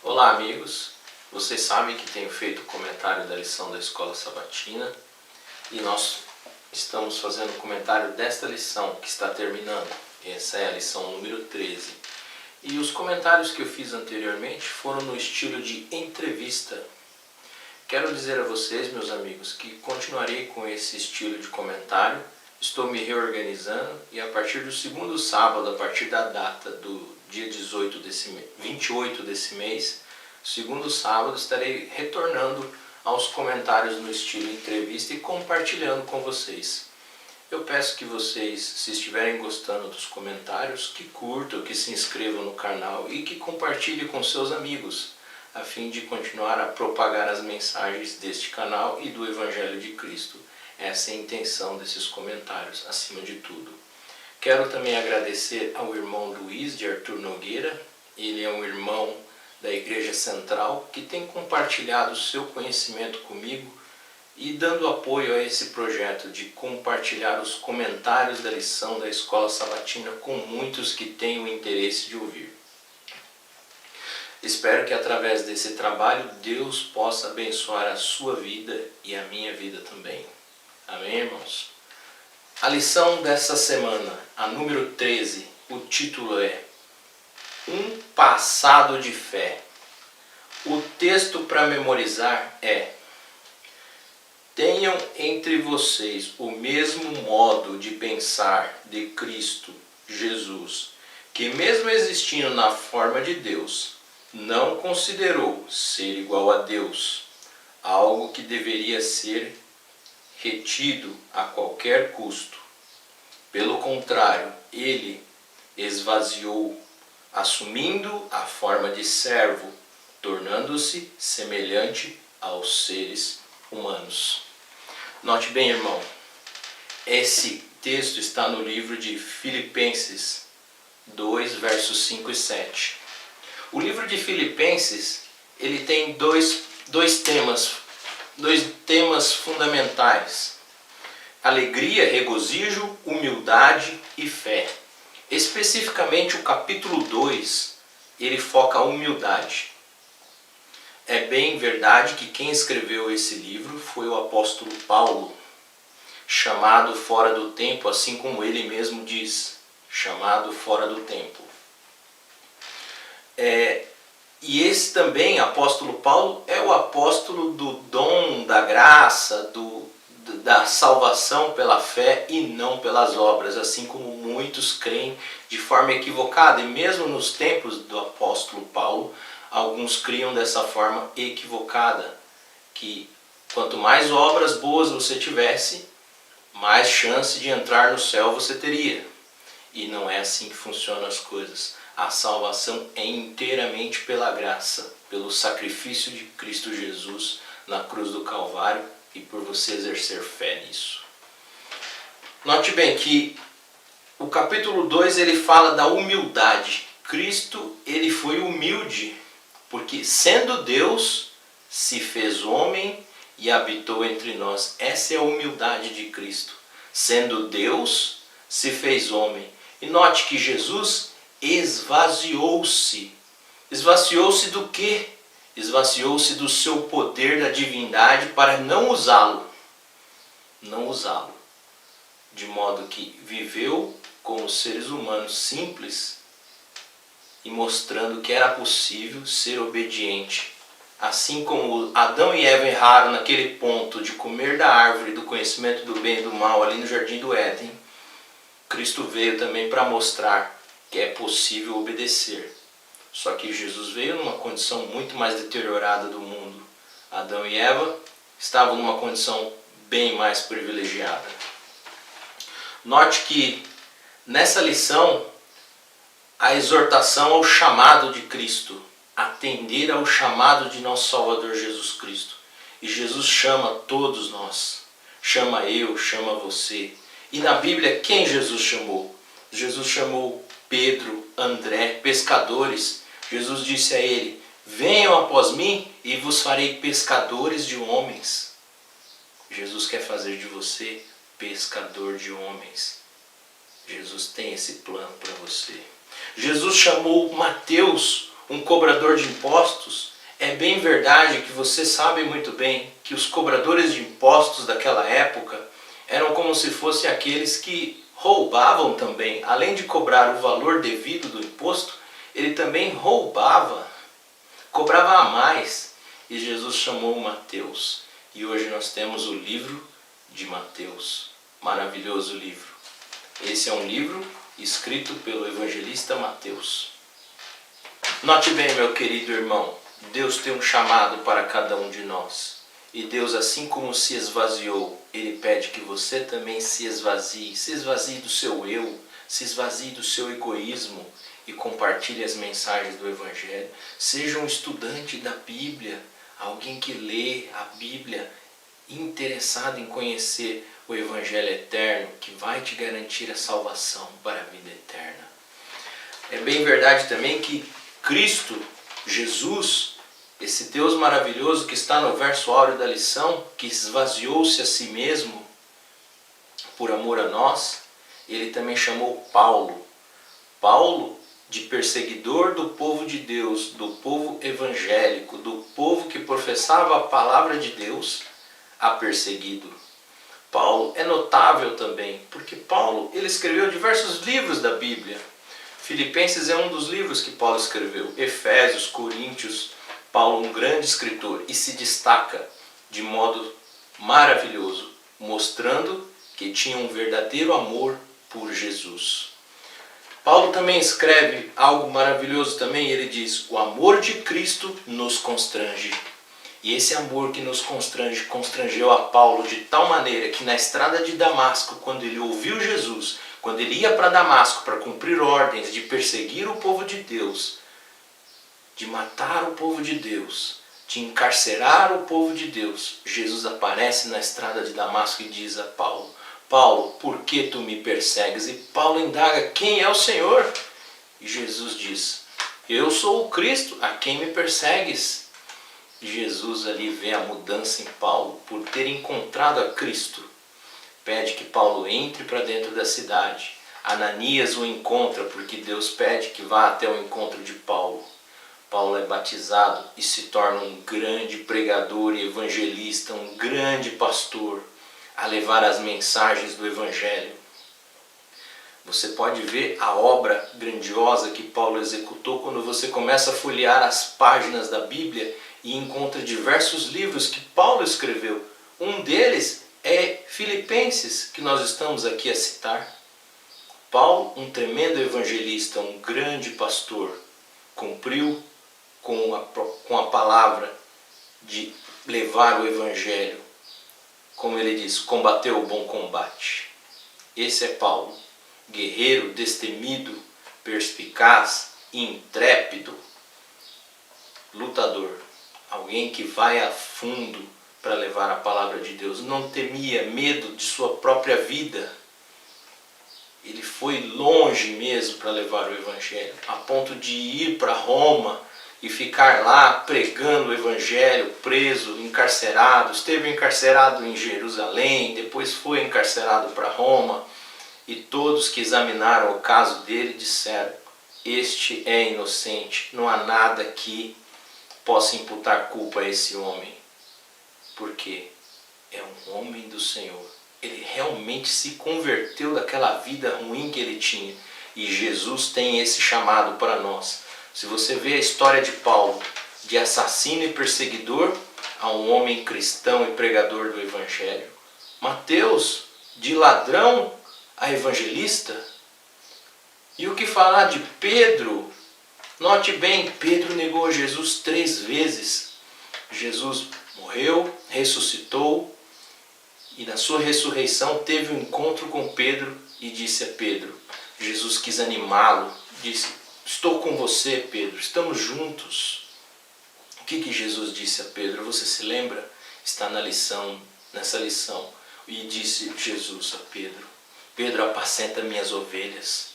Olá, amigos. Vocês sabem que tenho feito o comentário da lição da Escola Sabatina e nós estamos fazendo o comentário desta lição que está terminando. Essa é a lição número 13. E os comentários que eu fiz anteriormente foram no estilo de entrevista. Quero dizer a vocês, meus amigos, que continuarei com esse estilo de comentário. Estou me reorganizando e a partir do segundo sábado, a partir da data do dia 28 desse mês, segundo sábado, estarei retornando aos comentários no estilo entrevista e compartilhando com vocês. Eu peço que vocês, se estiverem gostando dos comentários, que curtam, que se inscrevam no canal e que compartilhem com seus amigos, a fim de continuar a propagar as mensagens deste canal e do Evangelho de Cristo. Essa é a intenção desses comentários, acima de tudo. Quero também agradecer ao irmão Luiz de Arthur Nogueira. Ele é um irmão da Igreja Central que tem compartilhado o seu conhecimento comigo e dando apoio a esse projeto de compartilhar os comentários da lição da Escola Sabatina com muitos que têm o interesse de ouvir. Espero que através desse trabalho Deus possa abençoar a sua vida e a minha vida também. Amém, irmãos? A lição dessa semana, a número 13, o título é Um Passado de Fé. O texto para memorizar é: tenham entre vocês o mesmo modo de pensar de Cristo Jesus, que mesmo existindo na forma de Deus, não considerou ser igual a Deus, algo que deveria ser retido a qualquer custo. Pelo contrário, ele esvaziou, assumindo a forma de servo, tornando-se semelhante aos seres humanos. Note bem, irmão, esse texto está no livro de Filipenses 2, versos 5 e 7. O livro de Filipenses, ele tem dois temas fundamentais: alegria, regozijo, humildade e fé. Especificamente o capítulo 2, ele foca a humildade. É bem verdade que quem escreveu esse livro foi o apóstolo Paulo, chamado fora do tempo, assim como ele mesmo diz, chamado fora do tempo. E esse também, apóstolo Paulo, é o apóstolo do dom, da graça, da salvação pela fé e não pelas obras, assim como muitos creem de forma equivocada. E mesmo nos tempos do apóstolo Paulo, alguns criam dessa forma equivocada, que quanto mais obras boas você tivesse, mais chance de entrar no céu você teria. E não é assim que funcionam as coisas. A salvação é inteiramente pela graça, pelo sacrifício de Cristo Jesus na cruz do Calvário e por você exercer fé nisso. Note bem que o capítulo 2 ele fala da humildade. Cristo ele foi humilde, porque sendo Deus, se fez homem e habitou entre nós. Essa é a humildade de Cristo. Sendo Deus, se fez homem. E note que Jesus esvaziou-se. Esvaziou-se do quê? Esvaziou-se do seu poder da divindade para não usá-lo. Não usá-lo. De modo que viveu como seres humanos simples e mostrando que era possível ser obediente. Assim como Adão e Eva erraram naquele ponto de comer da árvore do conhecimento do bem e do mal ali no Jardim do Éden, Cristo veio também para mostrar que é possível obedecer. Só que Jesus veio numa condição muito mais deteriorada do mundo. Adão e Eva estavam numa condição bem mais privilegiada. Note que nessa lição, a exortação ao chamado de Cristo, atender ao chamado de nosso Salvador Jesus Cristo. E Jesus chama todos nós, chama eu, chama você. E na Bíblia, quem Jesus chamou? Jesus chamou Pedro, André, pescadores. Jesus disse a ele: venham após mim e vos farei pescadores de homens. Jesus quer fazer de você pescador de homens. Jesus tem esse plano para você. Jesus chamou Mateus, um cobrador de impostos, é bem verdade que você sabe muito bem que os cobradores de impostos daquela época eram como se fossem aqueles que roubavam também. Além de cobrar o valor devido do imposto, ele também roubava, cobrava a mais. E Jesus chamou Mateus. E hoje nós temos o livro de Mateus. Maravilhoso livro. Esse é um livro escrito pelo evangelista Mateus. Note bem, meu querido irmão, Deus tem um chamado para cada um de nós. E Deus, assim como se esvaziou, Ele pede que você também se esvazie do seu eu, se esvazie do seu egoísmo e compartilhe as mensagens do Evangelho. Seja um estudante da Bíblia, alguém que lê a Bíblia, interessado em conhecer o Evangelho eterno, que vai te garantir a salvação para a vida eterna. É bem verdade também que Cristo, Jesus, esse Deus maravilhoso que está no verso áureo da lição, que esvaziou-se a si mesmo por amor a nós, ele também chamou Paulo. Paulo, de perseguidor do povo de Deus, do povo evangélico, do povo que professava a palavra de Deus, a perseguido. Paulo é notável também, porque Paulo ele escreveu diversos livros da Bíblia. Filipenses é um dos livros que Paulo escreveu. Efésios, Coríntios. Paulo, um grande escritor, e se destaca de modo maravilhoso, mostrando que tinha um verdadeiro amor por Jesus. Paulo também escreve algo maravilhoso também, ele diz: o amor de Cristo nos constrange. E esse amor que nos constrange, constrangeu a Paulo de tal maneira que na estrada de Damasco, quando ele ouviu Jesus, quando ele ia para Damasco para cumprir ordens de perseguir o povo de Deus, de matar o povo de Deus, de encarcerar o povo de Deus, Jesus aparece na estrada de Damasco e diz a Paulo: Paulo, por que tu me persegues? E Paulo indaga: quem é o Senhor? E Jesus diz: eu sou o Cristo, a quem me persegues. E Jesus ali vê a mudança em Paulo, por ter encontrado a Cristo. Pede que Paulo entre para dentro da cidade. Ananias o encontra, porque Deus pede que vá até o encontro de Paulo. Paulo é batizado e se torna um grande pregador e evangelista, um grande pastor, a levar as mensagens do Evangelho. Você pode ver a obra grandiosa que Paulo executou quando você começa a folhear as páginas da Bíblia e encontra diversos livros que Paulo escreveu. Um deles é Filipenses, que nós estamos aqui a citar. Paulo, um tremendo evangelista, um grande pastor, cumpriu com a palavra de levar o Evangelho. Como ele diz, combateu o bom combate. Esse é Paulo, guerreiro, destemido, perspicaz, intrépido, lutador. Alguém que vai a fundo para levar a palavra de Deus. Não temia medo de sua própria vida. Ele foi longe mesmo para levar o Evangelho, a ponto de ir para Roma e ficar lá pregando o Evangelho, preso, encarcerado. Esteve encarcerado em Jerusalém, depois foi encarcerado para Roma. E todos que examinaram o caso dele disseram: este é inocente, não há nada que possa imputar culpa a esse homem, porque é um homem do Senhor. Ele realmente se converteu daquela vida ruim que ele tinha. E Jesus tem esse chamado para nós. Se você vê a história de Paulo, de assassino e perseguidor, a um homem cristão e pregador do Evangelho. Mateus, de ladrão a evangelista. E o que falar de Pedro? Note bem, Pedro negou a Jesus 3 vezes. Jesus morreu, ressuscitou, e na sua ressurreição teve um encontro com Pedro e disse a Pedro, Jesus quis animá-lo, disse: estou com você, Pedro, estamos juntos. O que Jesus disse a Pedro? Você se lembra? Está nessa lição. E disse Jesus a Pedro: Pedro, apacenta minhas ovelhas.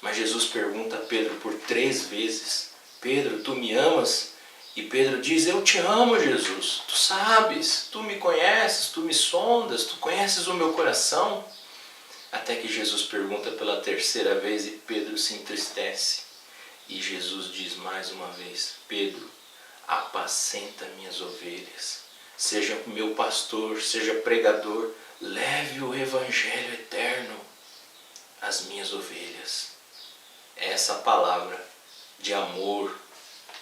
Mas Jesus pergunta a Pedro por 3 vezes: Pedro, tu me amas? E Pedro diz: eu te amo, Jesus. Tu sabes, tu me conheces, tu me sondas, tu conheces o meu coração. Até que Jesus pergunta pela 3ª vez e Pedro se entristece. E Jesus diz mais uma vez: Pedro, apacenta minhas ovelhas. Seja meu pastor, seja pregador, leve o evangelho eterno às minhas ovelhas. Essa palavra de amor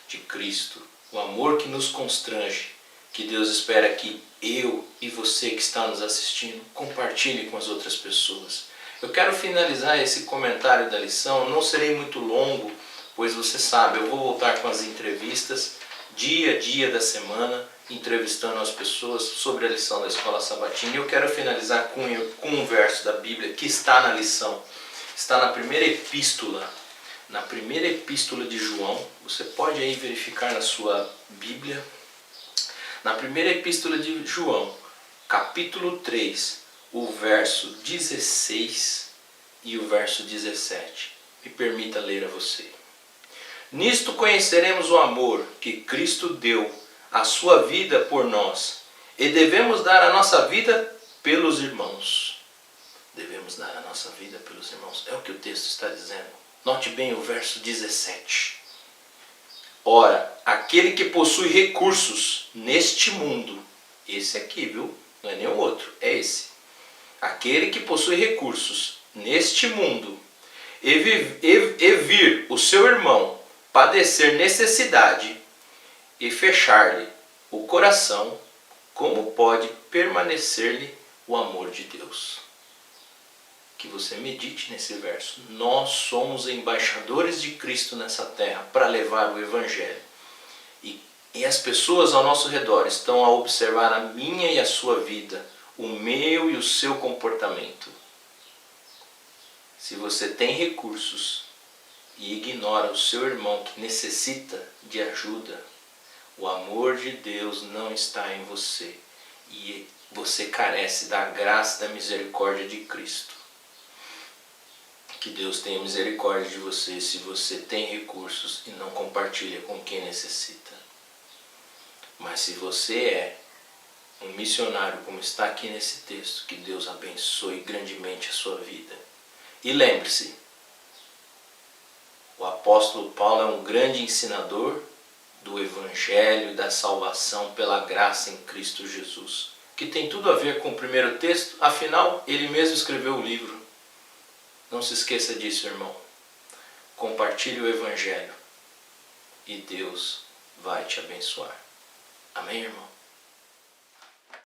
de Cristo, o amor que nos constrange, que Deus espera que eu e você que está nos assistindo compartilhe com as outras pessoas. Eu quero finalizar esse comentário da lição, não serei muito longo, pois você sabe, eu vou voltar com as entrevistas dia a dia da semana, entrevistando as pessoas sobre a lição da Escola Sabatina. E eu quero finalizar com um verso da Bíblia que está na lição, está na primeira epístola de João. Você pode aí verificar na sua Bíblia. Na primeira epístola de João, capítulo 3, o verso 16 e o verso 17. Me permita ler a você. Nisto conheceremos o amor que Cristo deu a sua vida por nós, e devemos dar a nossa vida pelos irmãos. Devemos dar a nossa vida pelos irmãos. É o que o texto está dizendo. Note bem o verso 17. Ora, aquele que possui recursos neste mundo, esse aqui, viu? Não é nenhum outro, é esse. Aquele que possui recursos neste mundo e vir o seu irmão padecer necessidade e fechar-lhe o coração, como pode permanecer-lhe o amor de Deus? Que você medite nesse verso. Nós somos embaixadores de Cristo nessa terra para levar o Evangelho. E as pessoas ao nosso redor estão a observar a minha e a sua vida, o meu e o seu comportamento. Se você tem recursos e ignora o seu irmão que necessita de ajuda, o amor de Deus não está em você e você carece da graça e da misericórdia de Cristo. Que Deus tenha misericórdia de você se você tem recursos e não compartilha com quem necessita. Mas se você é um missionário, como está aqui nesse texto, que Deus abençoe grandemente a sua vida. E lembre-se, o apóstolo Paulo é um grande ensinador do Evangelho e da salvação pela graça em Cristo Jesus, que tem tudo a ver com o primeiro texto, afinal, ele mesmo escreveu o livro. Não se esqueça disso, irmão. Compartilhe o Evangelho e Deus vai te abençoar. Amém, irmão?